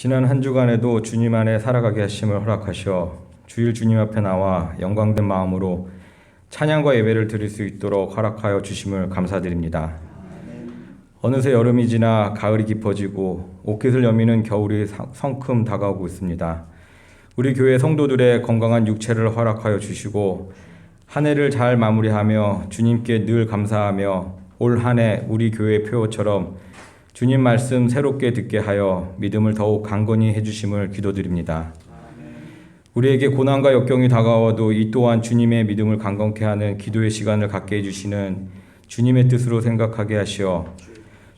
지난 한 주간에도 주님 안에 살아가게 하심을 허락하셔 주일 주님 앞에 나와 영광된 마음으로 찬양과 예배를 드릴 수 있도록 허락하여 주심을 감사드립니다. 어느새 여름이 지나 가을이 깊어지고 옷깃을 여미는 겨울이 성큼 다가오고 있습니다. 우리 교회 성도들의 건강한 육체를 허락하여 주시고 한 해를 잘 마무리하며 주님께 늘 감사하며 올 한 해 우리 교회 표어처럼 주님 말씀 새롭게 듣게 하여 믿음을 더욱 강건히 해주심을 기도드립니다. 우리에게 고난과 역경이 다가와도 이 또한 주님의 믿음을 강건케 하는 기도의 시간을 갖게 해주시는 주님의 뜻으로 생각하게 하시어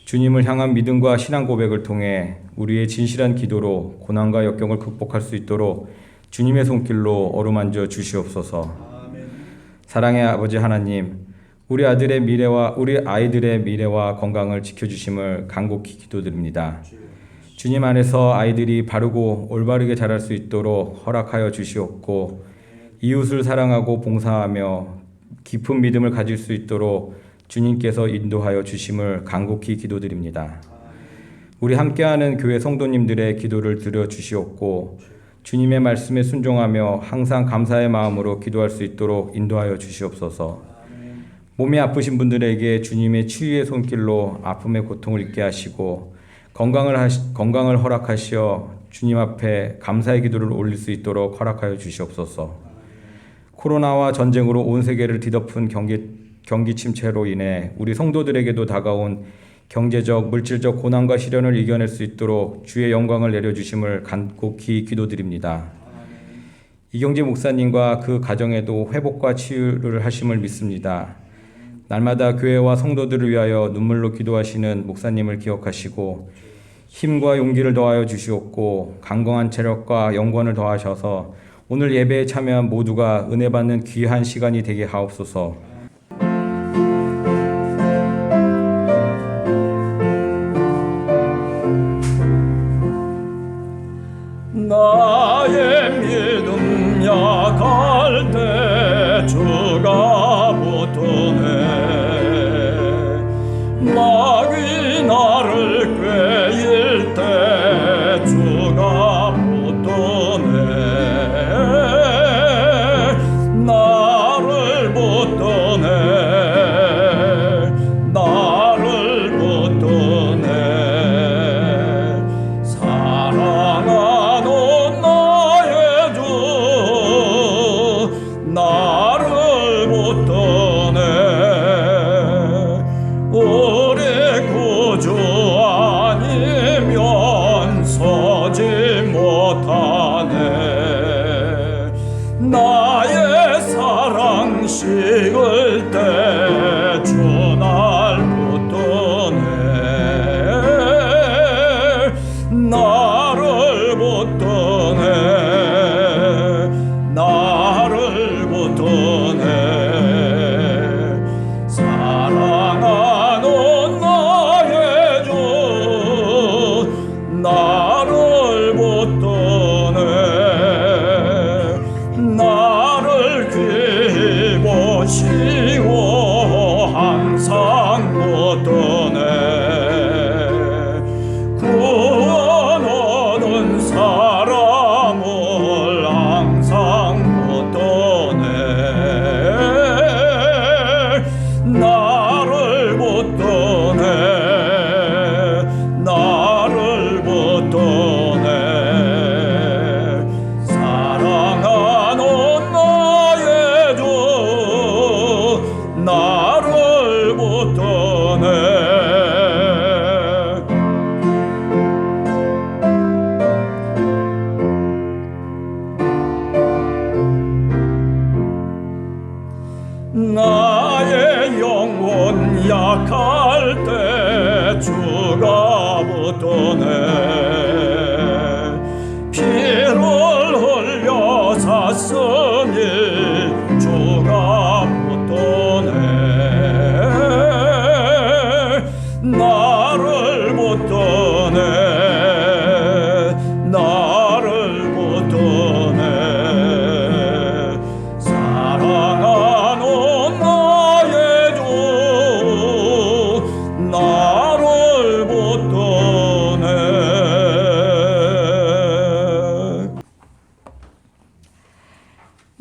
주님을 향한 믿음과 신앙 고백을 통해 우리의 진실한 기도로 고난과 역경을 극복할 수 있도록 주님의 손길로 어루만져 주시옵소서. 사랑의 아버지 하나님, 우리 아이들의 미래와 건강을 지켜주심을 간곡히 기도드립니다. 주님 안에서 아이들이 바르고 올바르게 자랄 수 있도록 허락하여 주시옵고 이웃을 사랑하고 봉사하며 깊은 믿음을 가질 수 있도록 주님께서 인도하여 주심을 간곡히 기도드립니다. 우리 함께하는 교회 성도님들의 기도를 들어주시옵고 주님의 말씀에 순종하며 항상 감사의 마음으로 기도할 수 있도록 인도하여 주시옵소서. 몸이 아프신 분들에게 주님의 치유의 손길로 아픔의 고통을 잊게 하시고 건강을 허락하시어 주님 앞에 감사의 기도를 올릴 수 있도록 허락하여 주시옵소서. 코로나와 전쟁으로 온 세계를 뒤덮은 경기 침체로 인해 우리 성도들에게도 다가온 경제적, 물질적 고난과 시련을 이겨낼 수 있도록 주의 영광을 내려주심을 간곡히 기도드립니다. 이경재 목사님과 그 가정에도 회복과 치유를 하심을 믿습니다. 날마다 교회와 성도들을 위하여 눈물로 기도하시는 목사님을 기억하시고 힘과 용기를 더하여 주시옵고 강건한 체력과 영권을 더하셔서 오늘 예배에 참여한 모두가 은혜 받는 귀한 시간이 되게 하옵소서. 나의 믿음 약할 때 주가 붙드네. 마귀 나를 꾀일 때 주가 붙드네. 나를 붙드네. 나를 붙드네. 사랑하는 나의 주 나를 붙드네. 우리 구주 아니면 서지 못하네. 나의 사랑 식을 때 주 날 붙드네. 나를 붙드네. 나를 붙드네. 사랑하는 나의 주 나를 붙드네. 나를 귀히 보시고 항상 붙드네. 구원 얻은 사람을 항상 붙드네. 나를 붙드네. 나를 붙드네.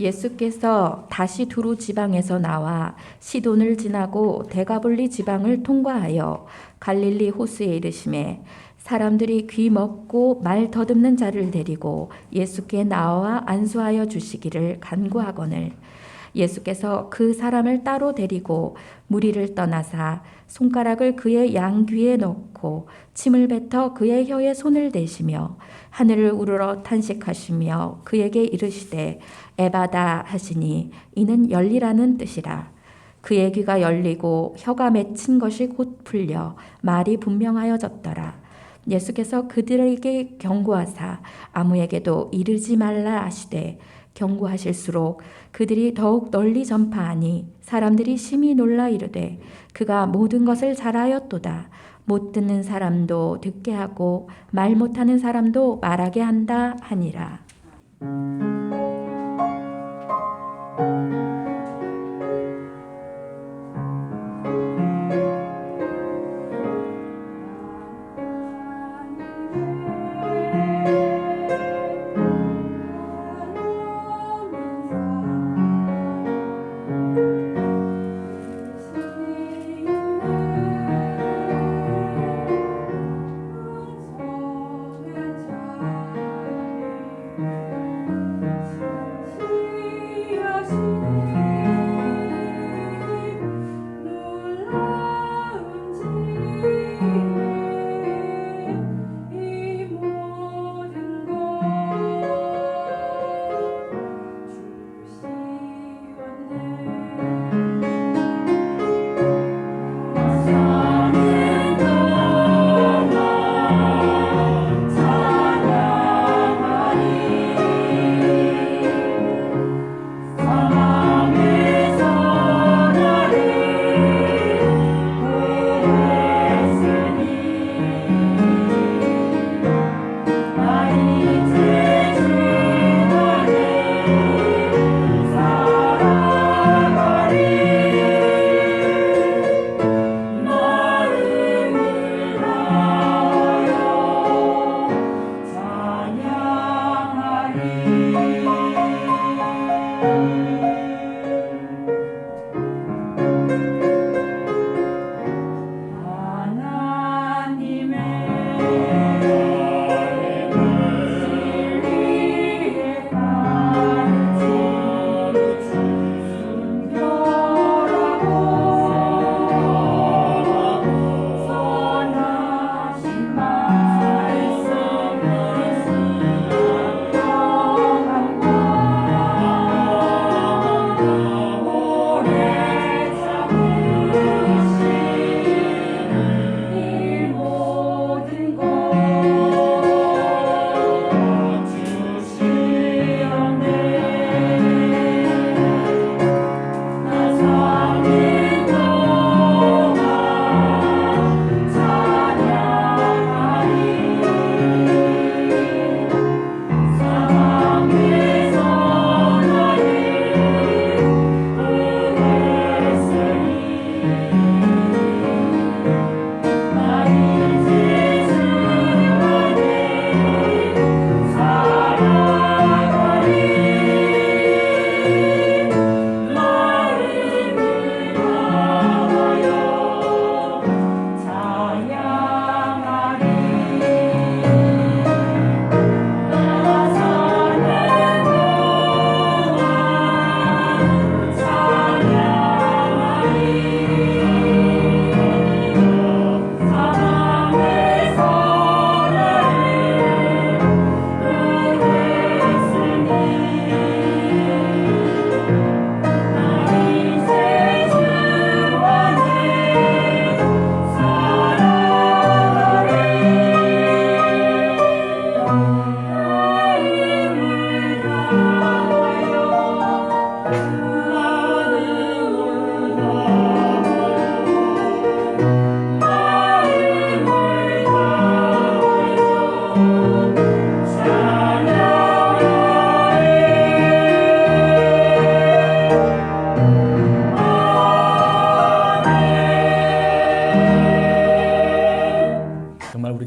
예수께서 다시 두루 지방에서 나와 시돈을 지나고 데가볼리 지방을 통과하여 갈릴리 호수에 이르시매 사람들이 귀 먹고 말 더듬는 자를 데리고 예수께 나와 안수하여 주시기를 간구하거늘 예수께서 그 사람을 따로 데리고 무리를 떠나사 손가락을 그의 양귀에 넣고 침을 뱉어 그의 혀에 손을 대시며 하늘을 우러러 탄식하시며 그에게 이르시되 에바다 하시니 이는 열리라는 뜻이라. 그의 귀가 열리고 혀가 맺힌 것이 곧 풀려 말이 분명하여졌더라. 예수께서 그들에게 경고하사 아무에게도 이르지 말라 하시되 경고하실수록 그들이 더욱 널리 전파하니 사람들이 심히 놀라 이르되 그가 모든 것을 잘하였도다. 못 듣는 사람도 듣게 하고 말 못하는 사람도 말하게 한다 하니라.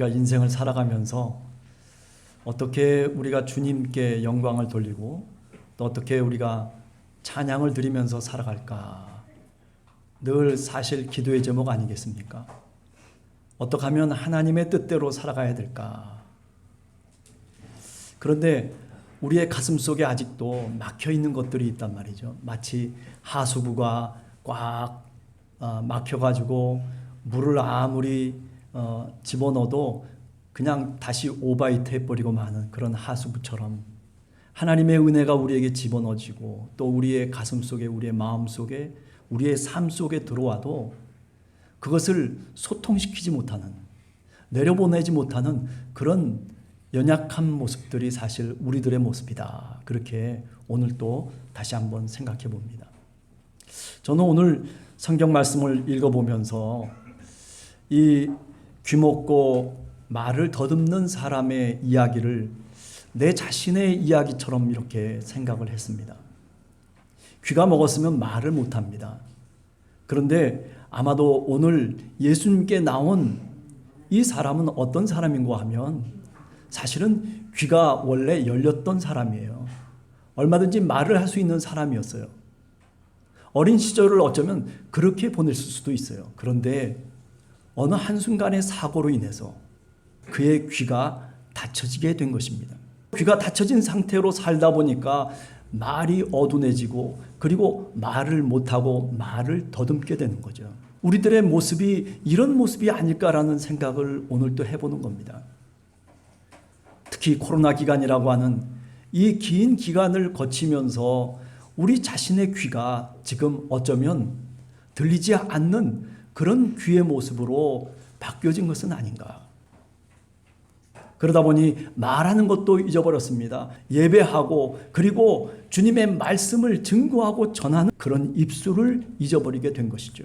우리가 인생을 살아가면서 어떻게 우리가 주님께 영광을 돌리고 또 어떻게 우리가 찬양을 드리면서 살아갈까? 늘 사실 기도의 제목 아니겠습니까? 어떻게 하면 하나님의 뜻대로 살아가야 될까? 그런데 우리의 가슴 속에 아직도 막혀 있는 것들이 있단 말이죠. 마치 하수구가 꽉 막혀가지고 물을 아무리 집어넣어도 그냥 다시 오바이트 해버리고 마는 그런 하수구처럼 하나님의 은혜가 우리에게 집어넣어지고 또 우리의 가슴 속에, 우리의 마음 속에, 우리의 삶 속에 들어와도 그것을 소통시키지 못하는, 내려보내지 못하는 그런 연약한 모습들이 사실 우리들의 모습이다. 그렇게 오늘 또 다시 한번 생각해 봅니다. 저는 오늘 성경 말씀을 읽어보면서 이 귀먹고 말을 더듬는 사람의 이야기를 내 자신의 이야기처럼 이렇게 생각을 했습니다. 귀가 먹었으면 말을 못합니다. 그런데 아마도 오늘 예수님께 나온 이 사람은 어떤 사람인가 하면 사실은 귀가 원래 열렸던 사람이에요. 얼마든지 말을 할 수 있는 사람이었어요. 어린 시절을 어쩌면 그렇게 보냈을 수도 있어요. 그런데 어느 한순간의 사고로 인해서 그의 귀가 닫혀지게 된 것입니다. 귀가 닫혀진 상태로 살다 보니까 말이 어두워지고 그리고 말을 못하고 말을 더듬게 되는 거죠. 우리들의 모습이 이런 모습이 아닐까라는 생각을 오늘 또 해보는 겁니다. 특히 코로나 기간이라고 하는 이 긴 기간을 거치면서 우리 자신의 귀가 지금 어쩌면 들리지 않는 그런 귀의 모습으로 바뀌어진 것은 아닌가. 그러다 보니 말하는 것도 잊어버렸습니다. 예배하고 그리고 주님의 말씀을 증거하고 전하는 그런 입술을 잊어버리게 된 것이죠.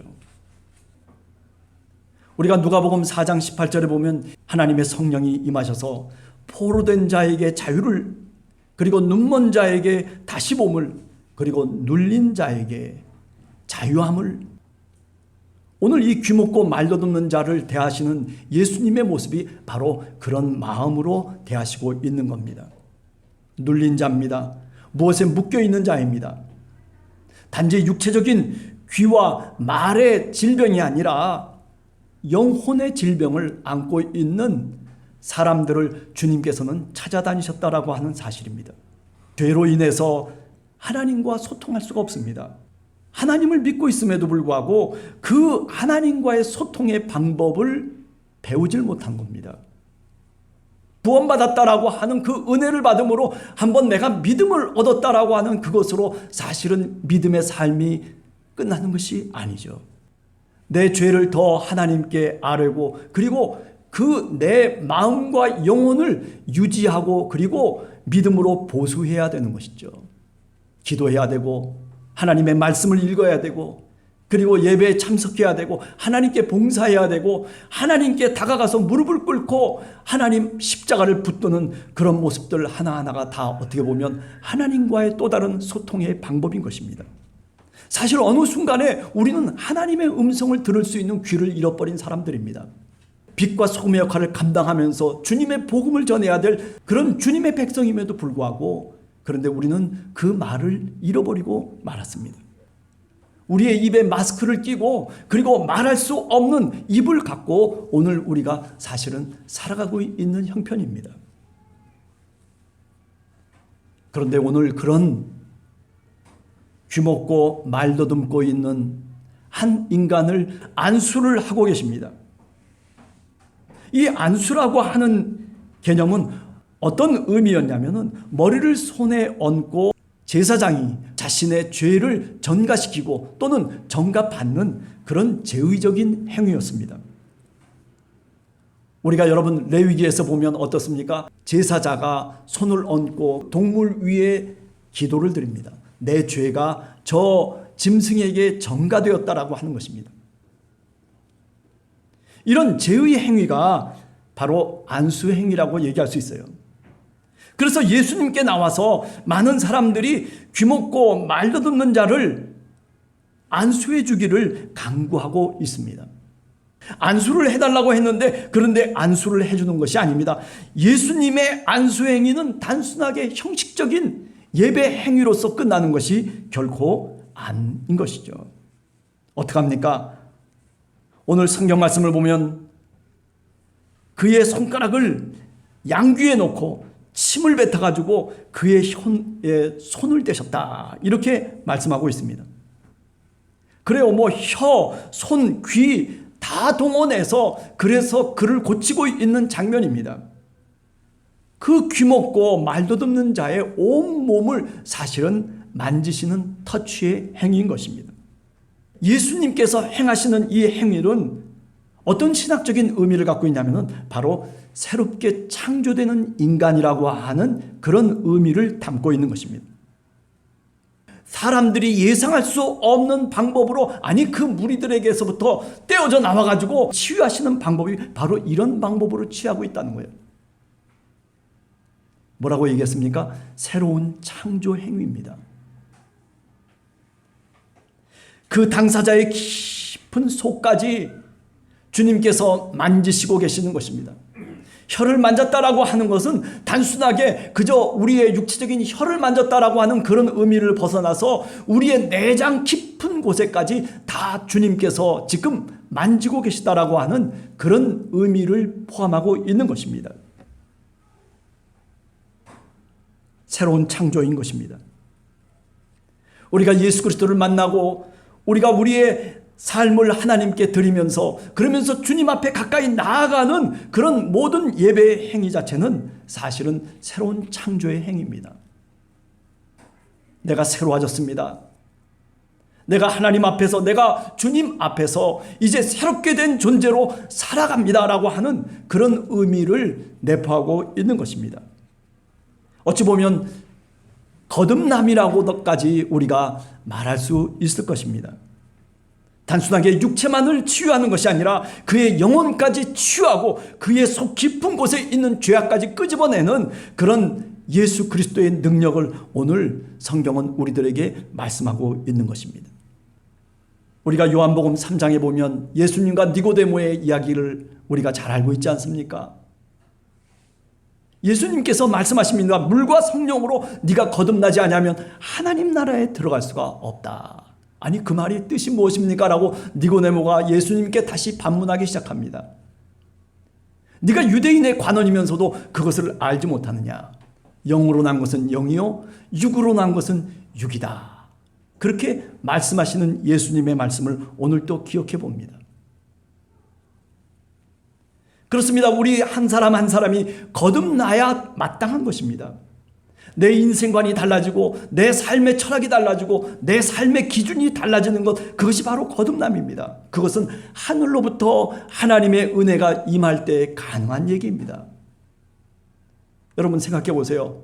우리가 누가복음 4장 18절에 보면 하나님의 성령이 임하셔서 포로된 자에게 자유를, 그리고 눈먼 자에게 다시 봄을, 그리고 눌린 자에게 자유함을. 오늘 이 귀먹고 말더듬는 자를 대하시는 예수님의 모습이 바로 그런 마음으로 대하시고 있는 겁니다. 눌린 자입니다. 무엇에 묶여 있는 자입니다. 단지 육체적인 귀와 말의 질병이 아니라 영혼의 질병을 안고 있는 사람들을 주님께서는 찾아다니셨다라고 하는 사실입니다. 죄로 인해서 하나님과 소통할 수가 없습니다. 하나님을 믿고 있음에도 불구하고 그 하나님과의 소통의 방법을 배우질 못한 겁니다. 구원받았다라고 하는 그 은혜를 받음으로 한번 내가 믿음을 얻었다라고 하는 그것으로 사실은 믿음의 삶이 끝나는 것이 아니죠. 내 죄를 더 하나님께 아뢰고 그리고 그 내 마음과 영혼을 유지하고 그리고 믿음으로 보수해야 되는 것이죠. 기도해야 되고 하나님의 말씀을 읽어야 되고 그리고 예배에 참석해야 되고 하나님께 봉사해야 되고 하나님께 다가가서 무릎을 꿇고 하나님 십자가를 붙드는 그런 모습들 하나하나가 다 어떻게 보면 하나님과의 또 다른 소통의 방법인 것입니다. 사실 어느 순간에 우리는 하나님의 음성을 들을 수 있는 귀를 잃어버린 사람들입니다. 빛과 소금의 역할을 감당하면서 주님의 복음을 전해야 될 그런 주님의 백성임에도 불구하고 그런데 우리는 그 말을 잃어버리고 말았습니다. 우리의 입에 마스크를 끼고 그리고 말할 수 없는 입을 갖고 오늘 우리가 사실은 살아가고 있는 형편입니다. 그런데 오늘 그런 귀먹고 말 더듬고 있는 한 인간을 안수를 하고 계십니다. 이 안수라고 하는 개념은 어떤 의미였냐면은 머리를 손에 얹고 제사장이 자신의 죄를 전가시키고 또는 전가받는 그런 제의적인 행위였습니다. 우리가 여러분 레위기에서 보면 어떻습니까? 제사자가 손을 얹고 동물 위에 기도를 드립니다. 내 죄가 저 짐승에게 전가되었다라고 하는 것입니다. 이런 제의 행위가 바로 안수 행위라고 얘기할 수 있어요. 그래서 예수님께 나와서 많은 사람들이 귀먹고 말 더듬는 자를 안수해 주기를 강구하고 있습니다. 안수를 해달라고 했는데 그런데 안수를 해주는 것이 아닙니다. 예수님의 안수 행위는 단순하게 형식적인 예배 행위로서 끝나는 것이 결코 아닌 것이죠. 어떡합니까? 오늘 성경 말씀을 보면 그의 손가락을 양귀에 놓고 침을 뱉어가지고 그의 손을 떼셨다, 이렇게 말씀하고 있습니다. 그래요, 뭐 혀, 손, 귀 다 동원해서 그래서 그를 고치고 있는 장면입니다. 그 귀먹고 말도 듣는 자의 온 몸을 사실은 만지시는 터치의 행위인 것입니다. 예수님께서 행하시는 이 행위는 어떤 신학적인 의미를 갖고 있냐면 바로 새롭게 창조되는 인간이라고 하는 그런 의미를 담고 있는 것입니다. 사람들이 예상할 수 없는 방법으로, 아니 그 무리들에게서부터 떼어져 나와가지고 치유하시는 방법이 바로 이런 방법으로 취하고 있다는 거예요. 뭐라고 얘기했습니까? 새로운 창조 행위입니다. 그 당사자의 깊은 속까지 주님께서 만지시고 계시는 것입니다. 혀를 만졌다라고 하는 것은 단순하게 그저 우리의 육체적인 혀를 만졌다라고 하는 그런 의미를 벗어나서 우리의 내장 깊은 곳에까지 다 주님께서 지금 만지고 계시다라고 하는 그런 의미를 포함하고 있는 것입니다. 새로운 창조인 것입니다. 우리가 예수 그리스도를 만나고 우리가 우리의 삶을 하나님께 드리면서, 그러면서 주님 앞에 가까이 나아가는 그런 모든 예배의 행위 자체는 사실은 새로운 창조의 행위입니다. 내가 새로워졌습니다. 내가 하나님 앞에서, 내가 주님 앞에서 이제 새롭게 된 존재로 살아갑니다라고 하는 그런 의미를 내포하고 있는 것입니다. 어찌 보면 거듭남이라고까지 우리가 말할 수 있을 것입니다. 단순하게 육체만을 치유하는 것이 아니라 그의 영혼까지 치유하고 그의 속 깊은 곳에 있는 죄악까지 끄집어내는 그런 예수 그리스도의 능력을 오늘 성경은 우리들에게 말씀하고 있는 것입니다. 우리가 요한복음 3장에 보면 예수님과 니고데모의 이야기를 우리가 잘 알고 있지 않습니까? 예수님께서 말씀하십니다. 물과 성령으로 네가 거듭나지 않으면 하나님 나라에 들어갈 수가 없다. 아니 그 말이 뜻이 무엇입니까? 라고 니고데모가 예수님께 다시 반문하기 시작합니다. 네가 유대인의 관원이면서도 그것을 알지 못하느냐? 영으로 난 것은 영이요 육으로 난 것은 육이다. 그렇게 말씀하시는 예수님의 말씀을 오늘 또 기억해 봅니다. 그렇습니다. 우리 한 사람 한 사람이 거듭나야 마땅한 것입니다. 내 인생관이 달라지고 내 삶의 철학이 달라지고 내 삶의 기준이 달라지는 것, 그것이 바로 거듭남입니다. 그것은 하늘로부터 하나님의 은혜가 임할 때 가능한 얘기입니다. 여러분 생각해 보세요.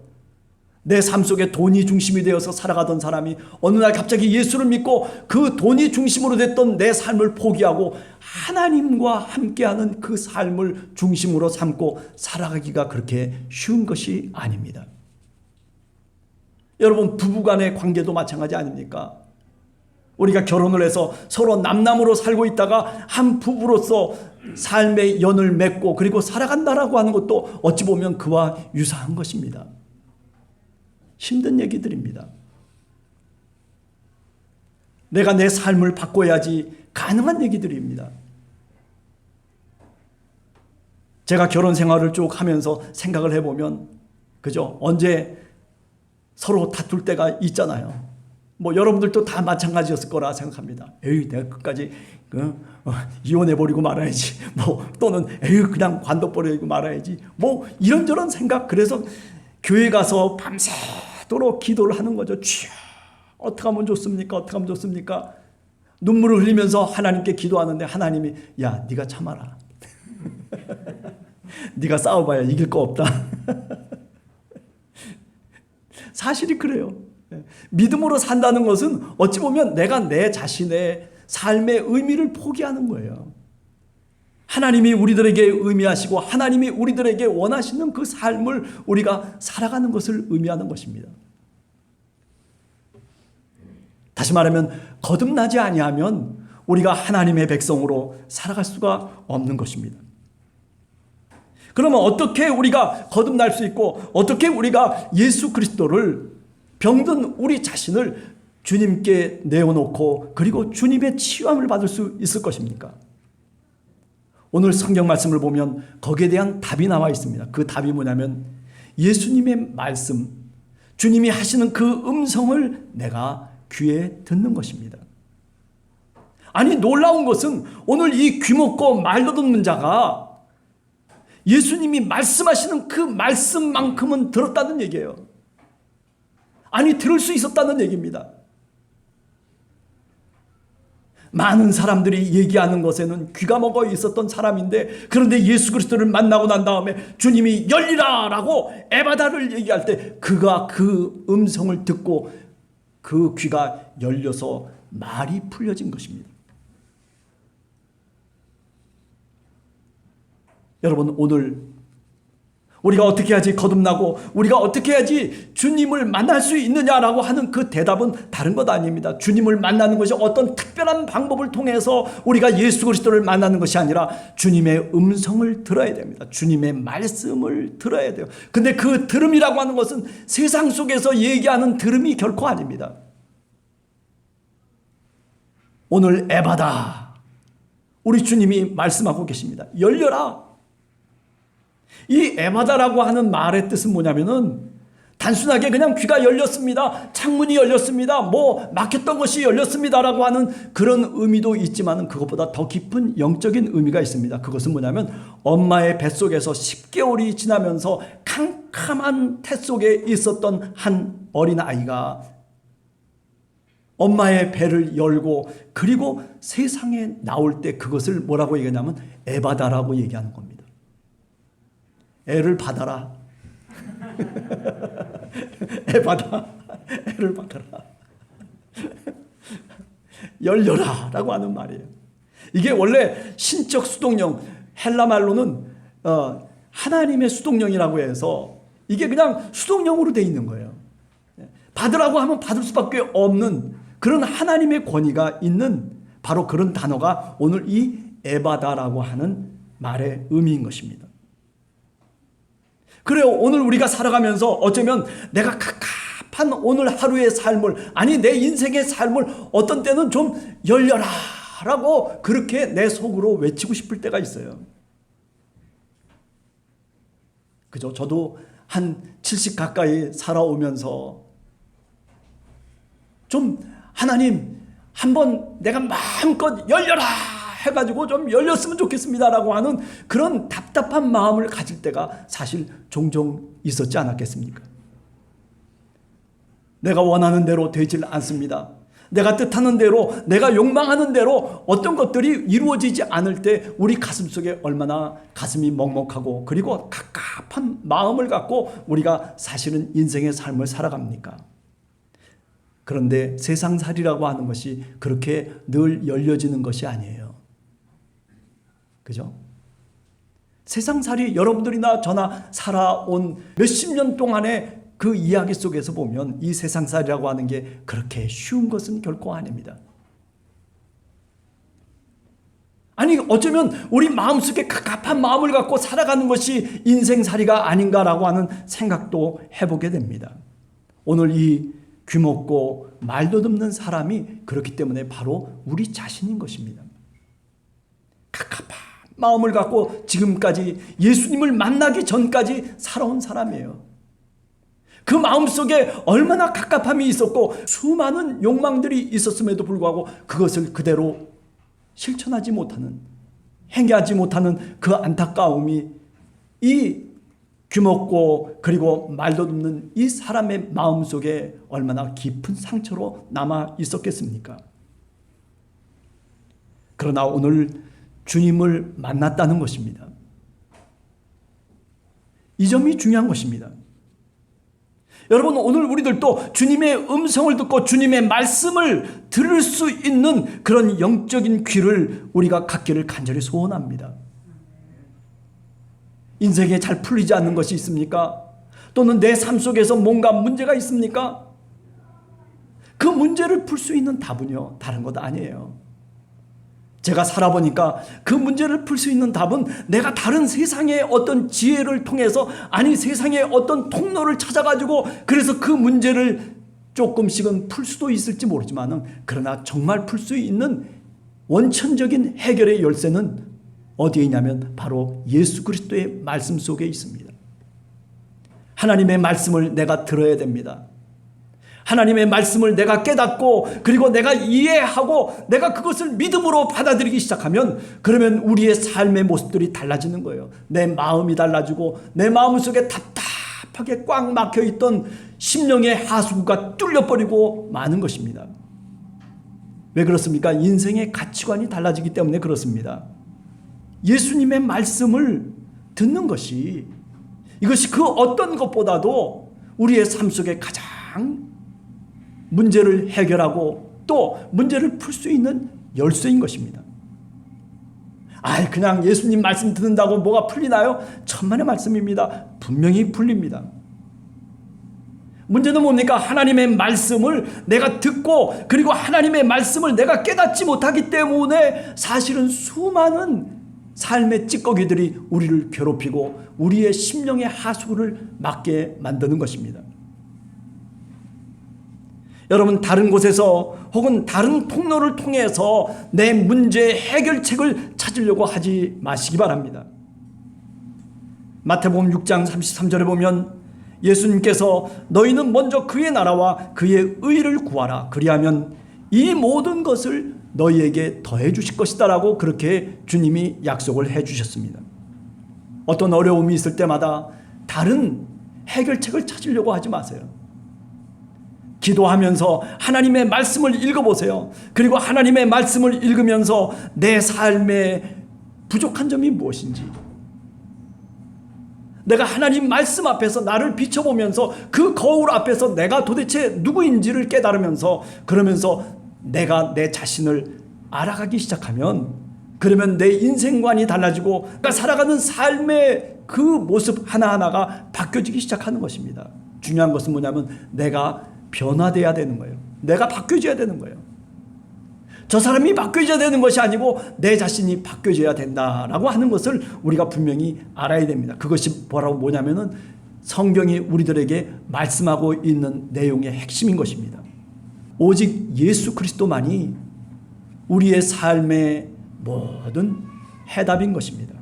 내 삶 속에 돈이 중심이 되어서 살아가던 사람이 어느 날 갑자기 예수를 믿고 그 돈이 중심으로 됐던 내 삶을 포기하고 하나님과 함께하는 그 삶을 중심으로 삼고 살아가기가 그렇게 쉬운 것이 아닙니다. 여러분 부부간의 관계도 마찬가지 아닙니까? 우리가 결혼을 해서 서로 남남으로 살고 있다가 한 부부로서 삶의 연을 맺고 그리고 살아간다라고 하는 것도 어찌 보면 그와 유사한 것입니다. 힘든 얘기들입니다. 내가 내 삶을 바꿔야지 가능한 얘기들입니다. 제가 결혼 생활을 쭉 하면서 생각을 해보면 그죠? 언제 서로 다툴 때가 있잖아요. 뭐 여러분들도 다 마찬가지였을 거라 생각합니다. 에이 내가 끝까지 이혼해버리고 말아야지. 뭐 또는 에이 그냥 관둬버리고 말아야지. 뭐 이런저런 생각. 그래서 교회 가서 밤새도록 기도를 하는 거죠. 주여 어떻게 하면 좋습니까? 어떻게 하면 좋습니까? 눈물을 흘리면서 하나님께 기도하는데 하나님이 야 네가 참아라. 네가 싸워봐야 이길 거 없다. 사실이 그래요. 믿음으로 산다는 것은 어찌 보면 내가 내 자신의 삶의 의미를 포기하는 거예요. 하나님이 우리들에게 의미하시고 하나님이 우리들에게 원하시는 그 삶을 우리가 살아가는 것을 의미하는 것입니다. 다시 말하면 거듭나지 아니하면 우리가 하나님의 백성으로 살아갈 수가 없는 것입니다. 그러면 어떻게 우리가 거듭날 수 있고 어떻게 우리가 예수 그리스도를 병든 우리 자신을 주님께 내어놓고 그리고 주님의 치유함을 받을 수 있을 것입니까? 오늘 성경 말씀을 보면 거기에 대한 답이 나와 있습니다. 그 답이 뭐냐면 예수님의 말씀, 주님이 하시는 그 음성을 내가 귀에 듣는 것입니다. 아니, 놀라운 것은 오늘 이 귀먹고 말도 듣는 자가 예수님이 말씀하시는 그 말씀만큼은 들었다는 얘기예요. 아니, 들을 수 있었다는 얘기입니다. 많은 사람들이 얘기하는 것에는 귀가 먹어 있었던 사람인데, 그런데 예수 그리스도를 만나고 난 다음에 주님이 열리라 라고 에바다를 얘기할 때 그가 그 음성을 듣고 그 귀가 열려서 말이 풀려진 것입니다. 여러분, 오늘 우리가 어떻게 해야지 거듭나고 우리가 어떻게 해야지 주님을 만날 수 있느냐라고 하는 그 대답은 다른 것 아닙니다. 주님을 만나는 것이 어떤 특별한 방법을 통해서 우리가 예수 그리스도를 만나는 것이 아니라 주님의 음성을 들어야 됩니다. 주님의 말씀을 들어야 돼요. 근데 그 들음이라고 하는 것은 세상 속에서 얘기하는 들음이 결코 아닙니다. 오늘 에바다, 우리 주님이 말씀하고 계십니다. 열려라. 이 에바다라고 하는 말의 뜻은 뭐냐면은 단순하게 그냥 귀가 열렸습니다, 창문이 열렸습니다, 뭐 막혔던 것이 열렸습니다라고 하는 그런 의미도 있지만 그것보다 더 깊은 영적인 의미가 있습니다. 그것은 뭐냐면 엄마의 뱃속에서 10개월이 지나면서 캄캄한 태 속에 있었던 한 어린아이가 엄마의 배를 열고 그리고 세상에 나올 때 그것을 뭐라고 얘기하냐면 에바다라고 얘기하는 겁니다. 애를 받아라. 애 받아. 애를 받아라. 열려라 라고 하는 말이에요. 이게 원래 신적 수동령, 헬라 말로는 하나님의 수동령이라고 해서 이게 그냥 수동령으로 돼 있는 거예요. 받으라고 하면 받을 수밖에 없는 그런 하나님의 권위가 있는 바로 그런 단어가 오늘 이 에바다라고 하는 말의 의미인 것입니다. 그래요. 오늘 우리가 살아가면서 어쩌면 내가 갑갑한 오늘 하루의 삶을, 아니 내 인생의 삶을 어떤 때는 좀 열려라 라고 그렇게 내 속으로 외치고 싶을 때가 있어요. 그죠? 저도 한 70 가까이 살아오면서 좀 하나님 한번 내가 마음껏 열려라 해가지고 좀 열렸으면 좋겠습니다라고 하는 그런 답답한 마음을 가질 때가 사실 종종 있었지 않았겠습니까? 내가 원하는 대로 되질 않습니다. 내가 뜻하는 대로, 내가 욕망하는 대로 어떤 것들이 이루어지지 않을 때 우리 가슴 속에 얼마나 가슴이 먹먹하고 그리고 갑갑한 마음을 갖고 우리가 사실은 인생의 삶을 살아갑니까? 그런데 세상살이라고 하는 것이 그렇게 늘 열려지는 것이 아니에요. 그죠? 세상살이 여러분들이나 저나 살아온 몇십 년 동안의 그 이야기 속에서 보면 이 세상살이라고 하는 게 그렇게 쉬운 것은 결코 아닙니다. 아니 어쩌면 우리 마음속에 갑갑한 마음을 갖고 살아가는 것이 인생살이가 아닌가라고 하는 생각도 해보게 됩니다. 오늘 이 귀먹고 말도 듣는 사람이 그렇기 때문에 바로 우리 자신인 것입니다. 갑갑한 마음을 갖고 지금까지 예수님을 만나기 전까지 살아온 사람이에요. 그 마음속에 얼마나 갑갑함이 있었고 수많은 욕망들이 있었음에도 불구하고 그것을 그대로 실천하지 못하는, 행하지 못하는 그 안타까움이 이 귀먹고 그리고 말도 듣는 이 사람의 마음속에 얼마나 깊은 상처로 남아 있었겠습니까? 그러나 오늘 주님을 만났다는 것입니다. 이 점이 중요한 것입니다. 여러분, 오늘 우리들도 주님의 음성을 듣고 주님의 말씀을 들을 수 있는 그런 영적인 귀를 우리가 갖기를 간절히 소원합니다. 인생에 잘 풀리지 않는 것이 있습니까? 또는 내 삶 속에서 뭔가 문제가 있습니까? 그 문제를 풀 수 있는 답은요, 다른 것 아니에요. 제가 살아보니까 그 문제를 풀 수 있는 답은 내가 다른 세상의 어떤 지혜를 통해서, 아니 세상의 어떤 통로를 찾아가지고 그래서 그 문제를 조금씩은 풀 수도 있을지 모르지만 그러나 정말 풀 수 있는 원천적인 해결의 열쇠는 어디에 있냐면 바로 예수 그리스도의 말씀 속에 있습니다. 하나님의 말씀을 내가 들어야 됩니다. 하나님의 말씀을 내가 깨닫고 그리고 내가 이해하고 내가 그것을 믿음으로 받아들이기 시작하면 그러면 우리의 삶의 모습들이 달라지는 거예요. 내 마음이 달라지고 내 마음 속에 답답하게 꽉 막혀있던 심령의 하수구가 뚫려버리고 마는 것입니다. 왜 그렇습니까? 인생의 가치관이 달라지기 때문에 그렇습니다. 예수님의 말씀을 듣는 것이 이것이 그 어떤 것보다도 우리의 삶 속에 가장 문제를 해결하고 또 문제를 풀 수 있는 열쇠인 것입니다. 그냥 예수님 말씀 듣는다고 뭐가 풀리나요? 천만의 말씀입니다. 분명히 풀립니다. 문제는 뭡니까? 하나님의 말씀을 내가 듣고 그리고 하나님의 말씀을 내가 깨닫지 못하기 때문에 사실은 수많은 삶의 찌꺼기들이 우리를 괴롭히고 우리의 심령의 하수구를 막게 만드는 것입니다. 여러분, 다른 곳에서 혹은 다른 통로를 통해서 내 문제의 해결책을 찾으려고 하지 마시기 바랍니다. 마태복음 6장 33절에 보면 예수님께서 너희는 먼저 그의 나라와 그의 의를 구하라. 그리하면 이 모든 것을 너희에게 더해 주실 것이다 라고 그렇게 주님이 약속을 해 주셨습니다. 어떤 어려움이 있을 때마다 다른 해결책을 찾으려고 하지 마세요. 기도하면서 하나님의 말씀을 읽어보세요. 그리고 하나님의 말씀을 읽으면서 내 삶에 부족한 점이 무엇인지 내가 하나님 말씀 앞에서 나를 비춰보면서 그 거울 앞에서 내가 도대체 누구인지를 깨달으면서 그러면서 내가 내 자신을 알아가기 시작하면 그러면 내 인생관이 달라지고 내가 살아가는 삶의 그 모습 하나하나가 바뀌어지기 시작하는 것입니다. 중요한 것은 뭐냐면 내가 변화돼야 되는 거예요. 내가 바뀌어져야 되는 거예요. 저 사람이 바뀌어져야 되는 것이 아니고 내 자신이 바뀌어져야 된다라고 하는 것을 우리가 분명히 알아야 됩니다. 그것이 뭐냐면은 성경이 우리들에게 말씀하고 있는 내용의 핵심인 것입니다. 오직 예수 그리스도만이 우리의 삶의 모든 해답인 것입니다.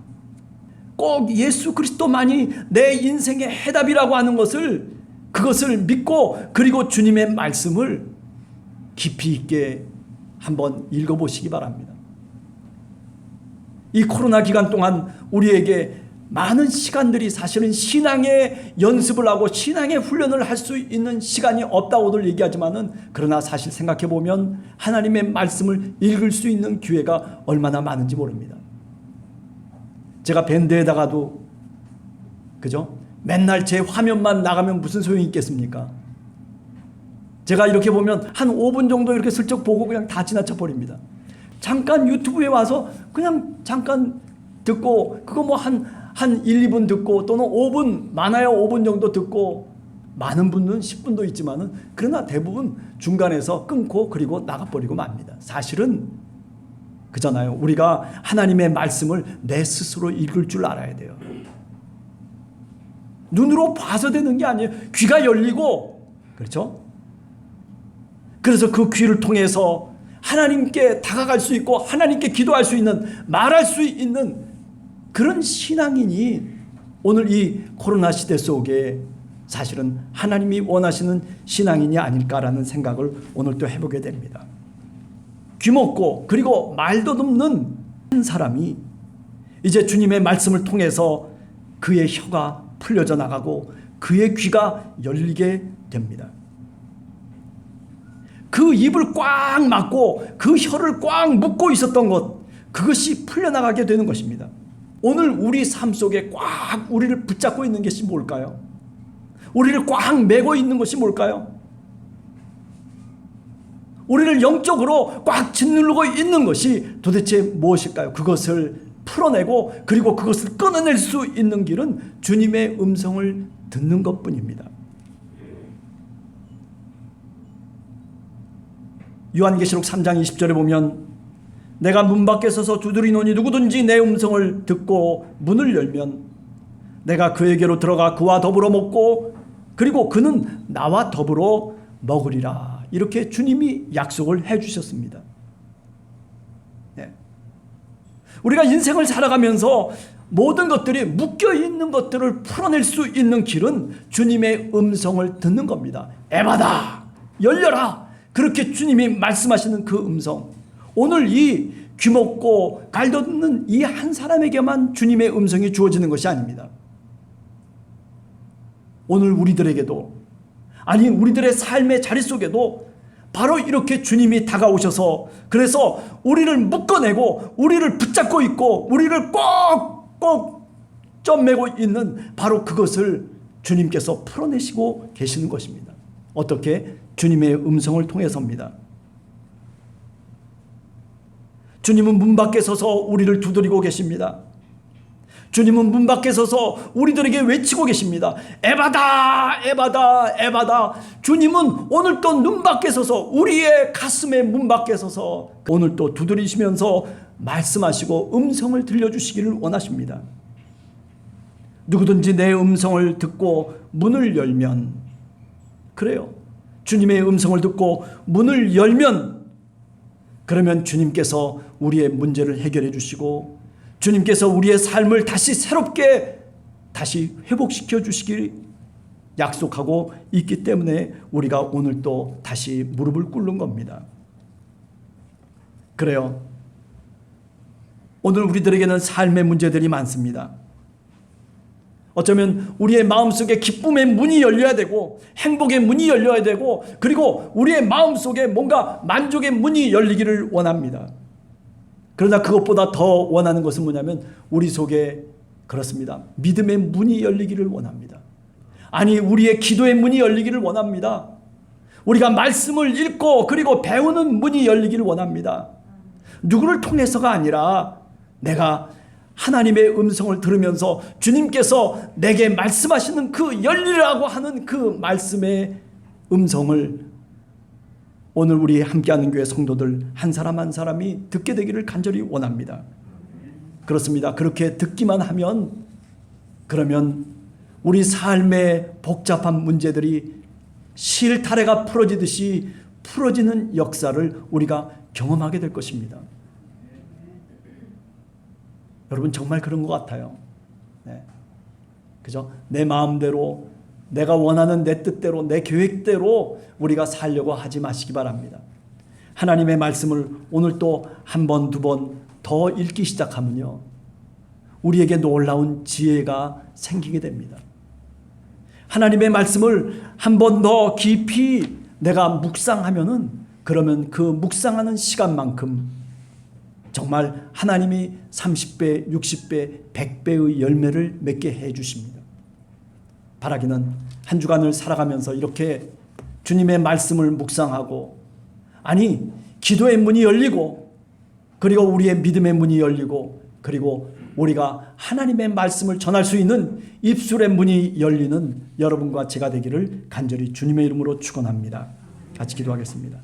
꼭 예수 그리스도만이 내 인생의 해답이라고 하는 것을 그것을 믿고 그리고 주님의 말씀을 깊이 있게 한번 읽어보시기 바랍니다. 이 코로나 기간 동안 우리에게 많은 시간들이 사실은 신앙의 연습을 하고 신앙의 훈련을 할 수 있는 시간이 없다고들 얘기하지만은 그러나 사실 생각해 보면 하나님의 말씀을 읽을 수 있는 기회가 얼마나 많은지 모릅니다. 제가 밴드에다가도 그죠? 맨날 제 화면만 나가면 무슨 소용이 있겠습니까? 제가 이렇게 보면 한 5분 정도 이렇게 슬쩍 보고 그냥 다 지나쳐 버립니다. 잠깐 유튜브에 와서 그냥 잠깐 듣고 그거 뭐 한 1, 2분 듣고 또는 5분 많아야 5분 정도 듣고 많은 분은 10분도 있지만은 그러나 대부분 중간에서 끊고 그리고 나가버리고 맙니다. 사실은 그잖아요. 우리가 하나님의 말씀을 내 스스로 읽을 줄 알아야 돼요. 눈으로 봐서 되는 게 아니에요. 귀가 열리고 그렇죠? 그래서 그 귀를 통해서 하나님께 다가갈 수 있고 하나님께 기도할 수 있는 말할 수 있는 그런 신앙인이 오늘 이 코로나 시대 속에 사실은 하나님이 원하시는 신앙인이 아닐까라는 생각을 오늘 또 해보게 됩니다. 귀먹고 그리고 말도 없는 한 사람이 이제 주님의 말씀을 통해서 그의 혀가 풀려져 나가고 그의 귀가 열리게 됩니다. 그 입을 꽉 막고 그 혀를 꽉 묶고 있었던 것 그것이 풀려나가게 되는 것입니다. 오늘 우리 삶 속에 꽉 우리를 붙잡고 있는 것이 뭘까요? 우리를 꽉 메고 있는 것이 뭘까요? 우리를 영적으로 꽉 짓누르고 있는 것이 도대체 무엇일까요? 그것을 풀어내고 그리고 그것을 끊어낼 수 있는 길은 주님의 음성을 듣는 것뿐입니다. 요한계시록 3장 20절에 보면 내가 문 밖에 서서 두드리노니 누구든지 내 음성을 듣고 문을 열면 내가 그에게로 들어가 그와 더불어 먹고 그리고 그는 나와 더불어 먹으리라. 이렇게 주님이 약속을 해주셨습니다. 네. 우리가 인생을 살아가면서 모든 것들이 묶여있는 것들을 풀어낼 수 있는 길은 주님의 음성을 듣는 겁니다. 에바다, 열려라. 그렇게 주님이 말씀하시는 그 음성, 오늘 이 귀먹고 갈돋는 이 한 사람에게만 주님의 음성이 주어지는 것이 아닙니다. 오늘 우리들에게도, 아니 우리들의 삶의 자리 속에도 바로 이렇게 주님이 다가오셔서, 그래서 우리를 묶어내고 우리를 붙잡고 있고 우리를 꼭꼭 점매고 있는 바로 그것을 주님께서 풀어내시고 계시는 것입니다. 어떻게? 주님의 음성을 통해서입니다. 주님은 문 밖에 서서 우리를 두드리고 계십니다. 주님은 문 밖에 서서 우리들에게 외치고 계십니다. 에바다, 에바다, 에바다. 주님은 오늘 또 눈 밖에 서서, 우리의 가슴의 문 밖에 서서 오늘 또 두드리시면서 말씀하시고 음성을 들려주시기를 원하십니다. 누구든지 내 음성을 듣고 문을 열면, 그래요, 주님의 음성을 듣고 문을 열면, 그러면 주님께서 우리의 문제를 해결해 주시고 주님께서 우리의 삶을 다시 새롭게 다시 회복시켜 주시길 약속하고 있기 때문에 우리가 오늘 또 다시 무릎을 꿇는 겁니다. 그래요, 오늘 우리들에게는 삶의 문제들이 많습니다. 어쩌면 우리의 마음속에 기쁨의 문이 열려야 되고 행복의 문이 열려야 되고, 그리고 우리의 마음속에 뭔가 만족의 문이 열리기를 원합니다. 그러나 그것보다 더 원하는 것은 뭐냐면 우리 속에, 그렇습니다, 믿음의 문이 열리기를 원합니다. 아니, 우리의 기도의 문이 열리기를 원합니다. 우리가 말씀을 읽고 그리고 배우는 문이 열리기를 원합니다. 누구를 통해서가 아니라 내가 하나님의 음성을 들으면서 주님께서 내게 말씀하시는 그 열리라고 하는 그 말씀의 음성을 오늘 우리 함께하는 교회 성도들 한 사람 한 사람이 듣게 되기를 간절히 원합니다. 그렇습니다. 그렇게 듣기만 하면, 그러면 우리 삶의 복잡한 문제들이 실타래가 풀어지듯이 풀어지는 역사를 우리가 경험하게 될 것입니다. 여러분, 정말 그런 것 같아요. 네. 그죠? 내 마음대로, 내가 원하는 내 뜻대로, 내 계획대로 우리가 살려고 하지 마시기 바랍니다. 하나님의 말씀을 오늘 또 한 번, 두 번 더 읽기 시작하면요, 우리에게 놀라운 지혜가 생기게 됩니다. 하나님의 말씀을 한 번 더 깊이 내가 묵상하면은, 그러면 그 묵상하는 시간만큼 정말 하나님이 30배, 60배, 100배의 열매를 맺게 해 주십니다. 바라기는 한 주간을 살아가면서 이렇게 주님의 말씀을 묵상하고, 아니 기도의 문이 열리고, 그리고 우리의 믿음의 문이 열리고, 그리고 우리가 하나님의 말씀을 전할 수 있는 입술의 문이 열리는 여러분과 제가 되기를 간절히 주님의 이름으로 축원합니다. 같이 기도하겠습니다.